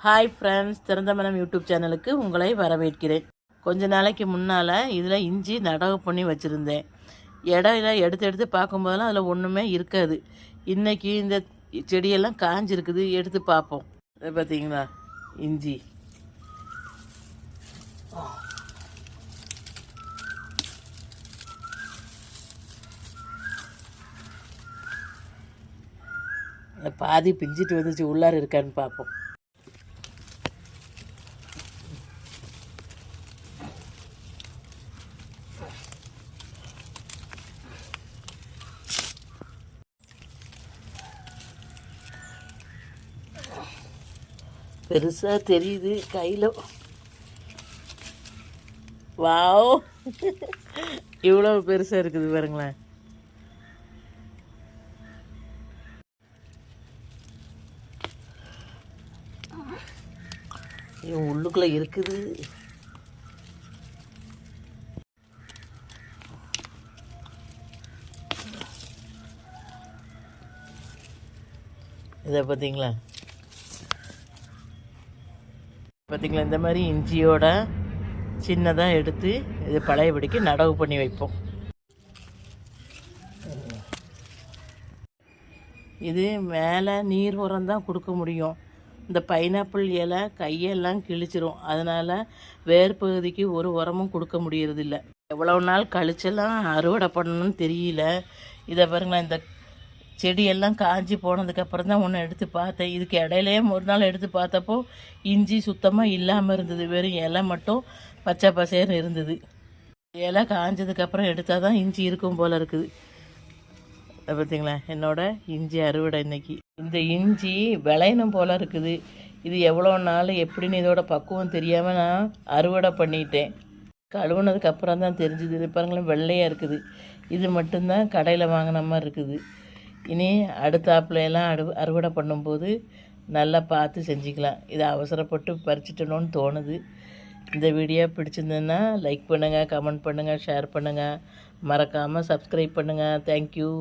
Hi friends, திறந்த மனம் YouTube சேனலுக்கு உங்களை வரவேற்கிறேன். கொஞ்ச நாளைக்கு முன்னால் இதில் இஞ்சி நடவு பண்ணி வச்சுருந்தேன். இடையில எடுத்து பார்க்கும்போதெல்லாம் அதில் ஒன்றுமே இருக்காது. இன்றைக்கி இந்த செடியெல்லாம் காஞ்சிருக்குது, எடுத்து பார்ப்போம். அதை பார்த்தீங்களா, இஞ்சி பாதி பிஞ்சிட்டு வந்துச்சு, உள்ளார இருக்கான்னு பார்ப்போம். பெருசாக தெரியுது கையில். வாவ், இவ்வளோ பெருசாக இருக்குது பாருங்களேன். உள்ளுக்குள்ளே இருக்குது. இதை பார்த்தீங்களா, இந்த மாதிரி இஞ்சியோட சின்னதாக எடுத்து இது பழையபடிக்கு நடவு பண்ணி வைப்போம். இது மேலே நீர் உரம் தான் கொடுக்க முடியும். இந்த பைனாப்பிள் இலை கையெல்லாம் கிழிச்சிரும். அதனால் வேர் பகுதிக்கு ஒரு உரமும் கொடுக்க முடியறதில்ல. எவ்வளோ நாள் கழிச்செல்லாம் அறுவடை பண்ணணும்னு தெரியல. இதை பாருங்களேன், இந்த செடியெல்லாம் காஞ்சி போனதுக்கப்புறம் தான் ஒன்று எடுத்து பார்த்தேன். இதுக்கு இடையிலே ஒரு நாள் எடுத்து பார்த்தப்போ இஞ்சி சுத்தமாக இல்லாமல் இருந்தது. வெறும் இலை மட்டும் பச்சை பசேர்னு இருந்தது. இலை காஞ்சதுக்கப்புறம் எடுத்தால் தான் இஞ்சி இருக்கும் போல் இருக்குது. பார்த்தீங்களா, என்னோடய இஞ்சி அறுவடை இன்னைக்கு. இந்த இஞ்சி விளையணும் போல் இருக்குது. இது எவ்வளோ நாள் எப்படின்னு இதோட பக்குவம் தெரியாமல் நான் அறுவடை பண்ணிட்டேன். கழுவுனதுக்கப்புறம் தான் தெரிஞ்சுது. இது பாருங்களேன், வெள்ளையாக இருக்குது. இது மட்டும்தான் கடையில் வாங்கின மாதிரி இருக்குது. இனி அடுத்தாப்புல எல்லாம் அறுவடை பண்ணும்போது நல்லா பார்த்து செஞ்சுக்கலாம். இதை அவசரப்பட்டு பறிச்சிட்டணும்னு தோணுது. இந்த வீடியோ பிடிச்சிருந்ததுன்னா லைக் பண்ணுங்கள், கமெண்ட் பண்ணுங்கள், ஷேர் பண்ணுங்கள். மறக்காமல் சப்ஸ்கிரைப் பண்ணுங்கள். தேங்க்யூ.